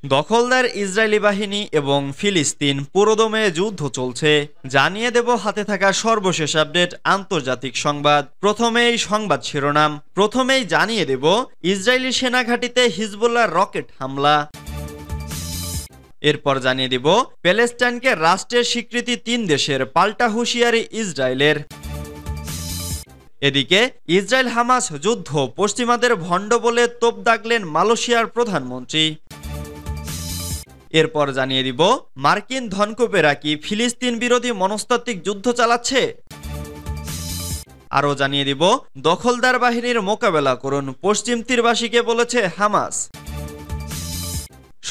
দখলদার ইসরায়েলি বাহিনী এবং ফিলিস্তিন পুরোদমে যুদ্ধ চলছে। জানিয়ে দেব হাতে থাকা সর্বশেষ আপডেট আন্তর্জাতিক সংবাদ। প্রথমেই সংবাদ শিরোনাম। প্রথমেই জানিয়ে দেব ইসরায়েলি সেনাঘাঁটিতে হিজবুল্লাহর রকেট হামলা। এরপর জানিয়ে দেব প্যালেস্টাইনকে রাষ্ট্রের স্বীকৃতি 3 দেশের, পাল্টা হুঁশিয়ারি ইসরায়েলের। এদিকে ইসরায়েল হামাস যুদ্ধ, পশ্চিমাদের ভণ্ড বলে তোপ দাগলেন মালয়েশিয়ার প্রধানমন্ত্রী। এরপর জানিয়ে দিব মার্কিন ধনকুবেরা কি ফিলিস্তিন বিরোধী মনস্তাত্ত্বিক যুদ্ধ চালাচ্ছে। আরও জানিয়ে দিব দখলদার বাহিনীর মোকাবেলা করুন, পশ্চিম তীরবাসীকে বলেছে হামাস।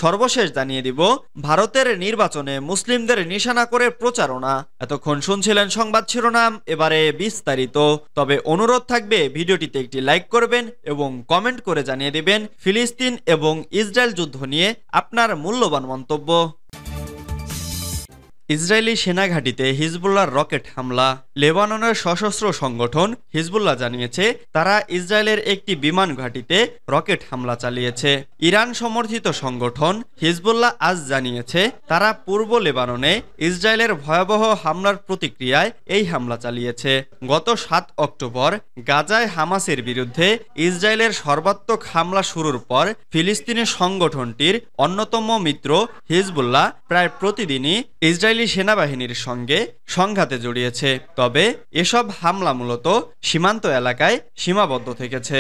সর্বশেষ জানিয়ে দিব ভারতের নির্বাচনে মুসলিমদের নিশানা করে প্রচারণা। এতক্ষণ শুনছিলেন সংবাদ শিরোনাম, এবারে বিস্তারিত। তবে অনুরোধ থাকবে ভিডিওটিতে একটি লাইক করবেন এবং কমেন্ট করে জানিয়ে দিবেন ফিলিস্তিন এবং ইসরায়েল যুদ্ধ নিয়ে আপনার মূল্যবান মন্তব্য। ইসরায়েলি সেনাঘাঁটিতে হিজবুল্লাহর রকেট হামলা। লেবাননের সশস্ত্র সংগঠন হিজবুল্লাহ জানিয়েছে তারা ইসরায়েলের একটি বিমান ঘাঁটিতে রকেট হামলা চালিয়েছে। ইরান সমর্থিত সংগঠন হিজবুল্লাহ আজ জানিয়েছে তারা পূর্ব লেবাননে ইসরায়েলের ভয়াবহ হামলার প্রতিক্রিয়ায় এই হামলা চালিয়েছে। গত 7 অক্টোবর গাজায় হামাসের বিরুদ্ধে ইসরায়েলের সর্বাত্মক হামলা শুরুর পর ফিলিস্তিনি সংগঠনটির অন্যতম মিত্র হিজবুল্লাহ প্রায় প্রতিদিনই ইসরায়েলি সেনাবাহিনীর সঙ্গে সংঘাতে জড়িয়েছে। তবে এসব হামলা মূলত সীমান্ত এলাকায় সীমাবদ্ধ থেকেছে।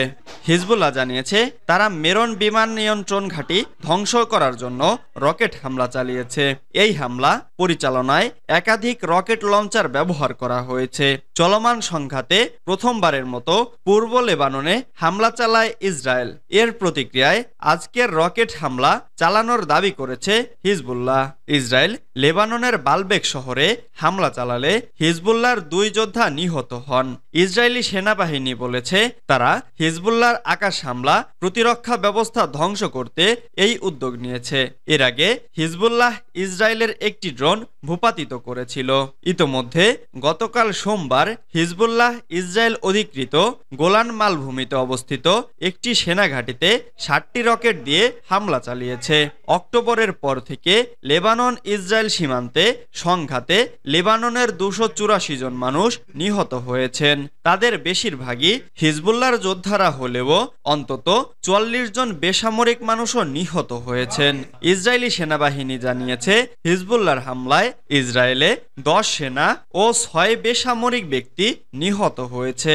হিজবুল্লাহ জানিয়েছে তারা মেরন বিমান নিয়ন্ত্রণ ঘাঁটি ধ্বংস করার জন্য রকেট হামলা চালিয়েছে। এই হামলা পরিচালনায় একাধিক রকেট লঞ্চার ব্যবহার করা হয়েছে। চলমান সংঘাতে প্রথমবারের মতো পূর্ব লেবাননে হামলা চালায় ইসরায়েল। এর প্রতিক্রিয়ায় আজকের রকেট হামলা চালানোর দাবি করেছে হিজবুল্লাহ। ইসরায়েল লেবাননের বালবেক শহরে হামলা চালালে হিজবুল্লাহর 2 যোদ্ধা নিহত হন। ইসরায়েলি সেনাবাহিনী বলেছে তারা হিজবুল্লাহর আকাশ হামলা প্রতিরক্ষা ব্যবস্থা ধ্বংস করতে এই উদ্যোগ নিয়েছে। এর আগে হিজবুল্লাহ ইসরায়েলের একটি ড্রোন ভূপাতিত করেছিল। ইতোমধ্যে গতকাল সোমবার হিজবুল্লাহ ইসরায়েল অধিকৃত গোলান মালভূমিতে অবস্থিত একটি সেনাঘাঁটিতে 60টি রকেট দিয়ে হামলা চালিয়েছে। অক্টোবরের পর থেকে লেবানন ইসরায়েল সীমান্তে সংঘাতে লেবাননের 284 জন মানুষ নিহত হয়েছেন। তাদের বেশিরভাগই হিজবুল্লাহর যোদ্ধারা হলেও অন্তত 44 জন বেসামরিক মানুষও নিহত হয়েছেন। ইসরায়েলি সেনাবাহিনী জানিয়েছে হিজবুল্লাহর হামলায় ইসরায়েলে 10 সেনা ও 6 বেসামরিক ব্যক্তি নিহত হয়েছে।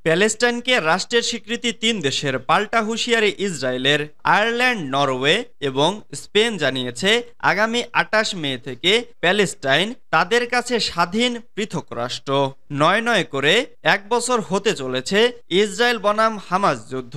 প্যালেস্টাইনকে রাষ্ট্রের স্বীকৃতি 3 দেশের, পাল্টা হুঁশিয়ারি ইসরায়েলের। আয়ারল্যান্ড, নরওয়ে এবং স্পেন জানিয়েছে আগামী 28 মে থেকে প্যালেস্টাইন তাদের কাছে স্বাধীন পৃথক রাষ্ট্র। নয় করে 1 বছর হতে চলেছে ইসরায়েল বনাম হামাস যুদ্ধ।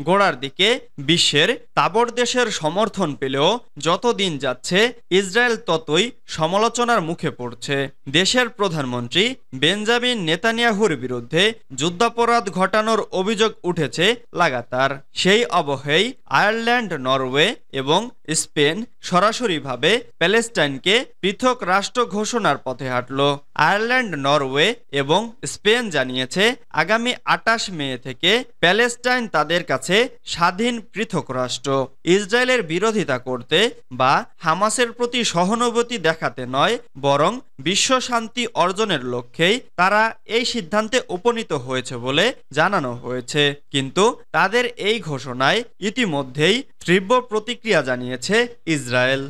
গোড়ার দিকে বিশ্বের তাবড় দেশের সমর্থন পেলেও যত দিন যাচ্ছে ইসরায়েল ততই সমালোচনার মুখে পড়ছে। দেশের প্রধানমন্ত্রী বেঞ্জামিন নেতানিয়াহুর বিরুদ্ধে যুদ্ধাপরাধ ঘটানোর অভিযোগ উঠেছে লাগাতার। সেই অবহেই আয়ারল্যান্ড, নরওয়ে এবং স্পেন সরাসরিভাবে প্যালেস্টাইনকে পৃথক রাষ্ট্র ঘোষণার পথে হাঁটল। আয়ারল্যান্ড, নরওয়ে এবং স্পেন জানিয়েছে আগামী 28 মে থেকে প্যালেস্টাইন তাদের কাছে স্বাধীন পৃথক রাষ্ট্র। ইসরায়েলের বিরোধিতা করতে বা হামাসের প্রতি সহানুভূতি দেখাতে নয়, বরং বিশ্ব শান্তি অর্জনের লক্ষ্যেই তারা এই সিদ্ধান্তে উপনীত হয়েছে বলে জানানো হয়েছে। কিন্তু তাদের এই ঘোষণায় ইতিমধ্যেই তীব্র প্রতিক্রিয়া জানিয়েছে ইসরায়েল।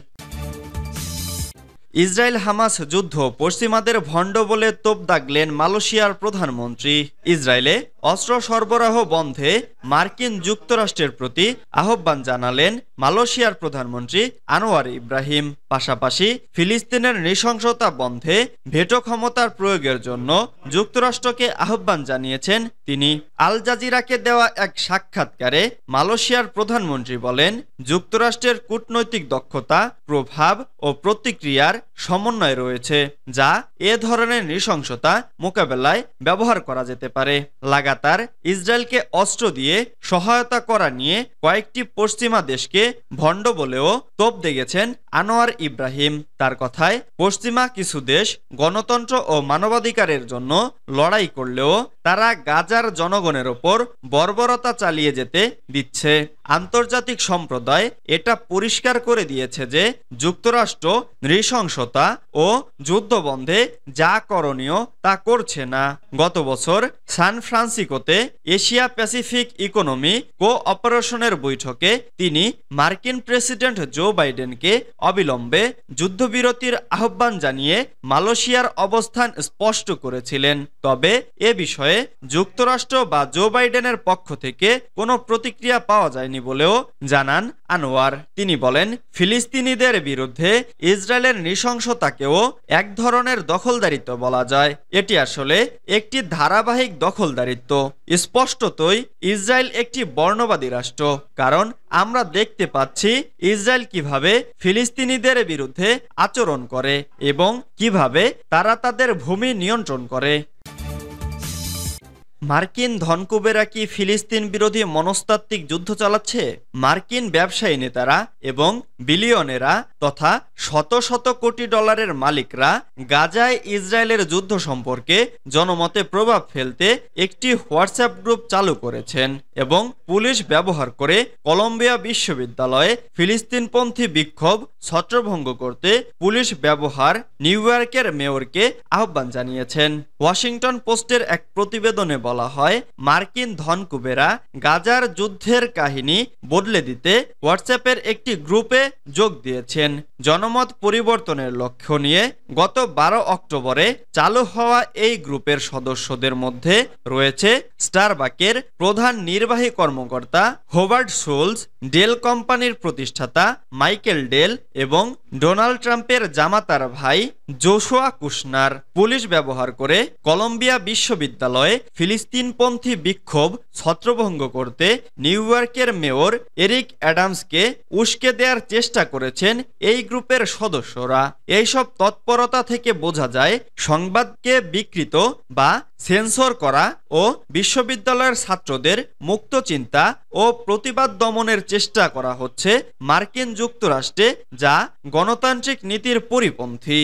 ইসরায়েল হামাস যুদ্ধ, পশ্চিমাদের ভণ্ড বলে তোপ দাগলেন মালয়েশিয়ার প্রধানমন্ত্রী। ইসরায়েলে অস্ত্র সরবরাহ বন্ধে মার্কিন যুক্তরাষ্ট্রের প্রতি আহ্বান জানালেন মালয়েশিয়ার প্রধানমন্ত্রী আনোয়ার ইব্রাহিম। পাশাপাশি ফিলিস্তিনের নৃশংসতা বন্ধে ভেটো ক্ষমতার প্রয়োগের জন্য যুক্তরাষ্ট্রকে আহ্বান জানিয়েছেন তিনি। আল জাজিরাকে দেওয়া এক সাক্ষাৎকারে মালয়েশিয়ার প্রধানমন্ত্রী বলেন, যুক্তরাষ্ট্রের কূটনৈতিক দক্ষতা, প্রভাব ও প্রতিক্রিয়ার সমন্বয় রয়েছে যা এ ধরনের নৃশংসতা মোকাবেলায় ব্যবহার করা যেতে পারে। লাগাতার ইসরায়েলকে অস্ত্র দিয়ে সহায়তা করা নিয়ে কয়েকটি পশ্চিমা দেশকে ভণ্ড বলেও তোপ দেগেছেন আনোয়ার ইব্রাহিম। তার কথায়, পশ্চিমা কিছু দেশ গণতন্ত্র ও মানবাধিকারের জন্য লড়াই করলেও তারা গাজার জনগণের ওপর বর্বরতা চালিয়ে যেতে দিচ্ছে। আন্তর্জাতিক সম্প্রদায় এটা পরিষ্কার করে দিয়েছে যে যুক্তরাষ্ট্র নৃশংসতা ও যুদ্ধবন্ধে যা করণীয় তা করছে না। গত বছর সান ফ্রান্সিসকোতে এশিয়া প্যাসিফিক ইকোনমি কোঅপারেশনের বৈঠকে তিনি মার্কিন প্রেসিডেন্ট জো বাইডেনকে অবিলম্বে যুদ্ধবিরতির আহ্বান জানিয়ে মালয়েশিয়ার অবস্থান স্পষ্ট করেছিলেন। তবে এ বিষয়ে যুক্তরাষ্ট্র বা জো বাইডেনের পক্ষ থেকে কোনো প্রতিক্রিয়া পাওয়া যায়নি বলেও জানান আনোয়ার। তিনি বলেন, ফিলিস্তিনিদের বিরুদ্ধে ইসরায়েলের নৃশংসতাকেও এক ধরনের দখলদারিত্ব বলা যায়। এটি আসলে একটি ধারাবাহিক দখলদারিত্ব। স্পষ্টতই ইসরায়েল একটি বর্ণবাদী রাষ্ট্র, কারণ আমরা দেখতে পাচ্ছি ইসরায়েল কিভাবে ফিলিস্তিনিদের বিরুদ্ধে আচরণ করে এবং কিভাবে তারা তাদের ভূমি নিয়ন্ত্রণ করে। মার্কিন ধনকুবেরা কি ফিলিস্তিন বিরোধী মনস্তাত্ত্বিক যুদ্ধ চালাচ্ছে? মার্কিন ব্যবসায়ী নেতারা এবং বিলিয়নেরা তথা শত শত কোটি ডলারের মালিকরা গাজায় ইসরায়েলের যুদ্ধ সম্পর্কে জনমতে প্রভাব ফেলতে একটি হোয়াটসঅ্যাপ গ্রুপ চালু করেছেন এবং পুলিশ ব্যবহার করে কলম্বিয়া বিশ্ববিদ্যালয়ে ফিলিস্তিনপন্থী বিক্ষোভ ছত্রভঙ্গ করতে পুলিশ ব্যবহার নিউ ইয়র্কের মেয়রকে আহ্বান জানিয়েছেন। ওয়াশিংটন পোস্টের এক প্রতিবেদনে বলা হয়, মার্কিন ধনকুবেরা গাজার যুদ্ধের কাহিনী বদলে দিতে হোয়াটসঅ্যাপের একটি গ্রুপে যোগ দিয়েছেন। জনমত পরিবর্তনের লক্ষ্য নিয়ে গত 12 অক্টোবরে চালু হওয়া এই গ্রুপের সদস্যদের মধ্যে রয়েছে স্টারবাকের প্রধান নির্বাহী কর্মকর্তা হোভার্ড শুলস, ডেল কোম্পানির প্রতিষ্ঠাতা মাইকেল ডেল এবং ডোনাল্ড ট্রাম্পের জামাতার ভাই জোশুয়া কুশনার। পুলিশ ব্যবহার করে কলম্বিয়া বিশ্ববিদ্যালয়ে ফিলিস্তিনপন্থী বিক্ষোভ ছত্রভঙ্গ করতে নিউ ইয়র্কের মেয়র এরিক অ্যাডামসকে উস্কে দেওয়ার চেষ্টা করেছেন এই গ্রুপের সদস্যরা। এইসব তৎপরতা থেকে বোঝা যায় সংবাদকে বিকৃত বা সেন্সর করা ও বিশ্ববিদ্যালয়ের ছাত্রদের মুক্ত চিন্তা ও প্রতিবাদ দমনের চেষ্টা করা হচ্ছে মার্কিন যুক্তরাষ্ট্রে, যা গণতান্ত্রিক নীতির পরিপন্থী।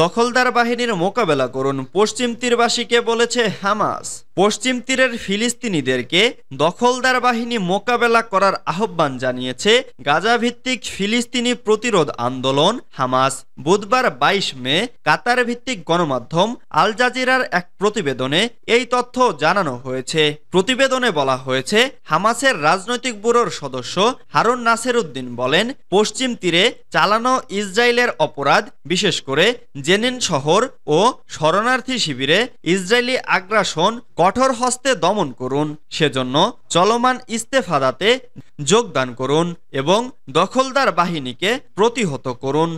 দখলদার বাহিনীর মোকাবেলা করুন, পশ্চিম তীরবাসীকে বলেছে হামাস। পশ্চিম তীরের ফিলিস্তিনিদেরকে দখলদার বাহিনী মোকাবেলা করার আহ্বান জানিয়েছে গাজা ভিত্তিক ফিলিস্তিনি প্রতিরোধ আন্দোলন হামাস। বুধবার 22 মে কাতার ভিত্তিক গণমাধ্যম আল জাজিরার এক প্রতিবেদনে এই তথ্য জানানো হয়েছে। প্রতিবেদনে বলা হয়েছে, হামাসের রাজনৈতিক ব্যুরোর সদস্য হারুন নাসের উদ্দিন বলেন, পশ্চিম তীরে চালানো ইসরায়েলের অপরাধ, বিশেষ করে জেনিন শহর ও শরণার্থী শিবিরে ইসরায়েলি আগ্রাসন কঠোর হস্তে দমন করুন। সেজন্য চলমান ইস্তেফাদাতে যোগদান করুন এবং দখলদার বাহিনীকে প্রতিহত করুন।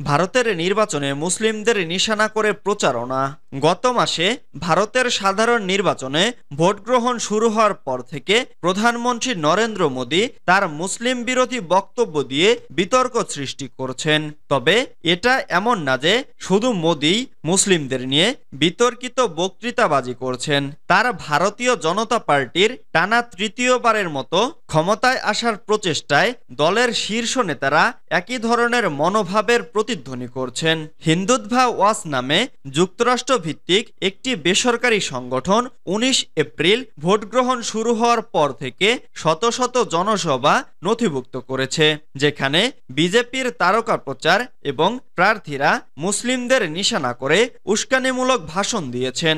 ভারতের নির্বাচনে মুসলিমদের নিশানা করে প্রচারণা। গত মাসে ভারতের সাধারণ নির্বাচনে ভোট গ্রহণ শুরু হওয়ার পর থেকে প্রধানমন্ত্রী নরেন্দ্র মোদী তার মুসলিম বিরোধী বক্তব্য দিয়ে বিতর্ক সৃষ্টি করছেন। তবে এটা এমন না যে শুধু মোদী মুসলিমদের নিয়ে বিতর্কিত বক্তৃতাবাজি করছেন। তার ভারতীয় জনতা পার্টির টানা তৃতীয়বারের মতো ক্ষমতায় আসার প্রচেষ্টায় দলের শীর্ষ নেতারা একই ধরনের মনোভাবের প্রতিধ্বনি করছেন। হিন্দুত্ভা ওয়াচ নামে যুক্তরাষ্ট্র ভিত্তিক একটি বেসরকারি সংগঠন 19 এপ্রিল ভোট গ্রহণ শুরু হওয়ার পর থেকে শত শত জনসভা নথিভুক্ত করেছে, যেখানে বিজেপির তারকা প্রচার এবং প্রার্থীরা মুসলিমদের নিশানা করে উস্কানিমূলক ভাষণ দিয়েছেন।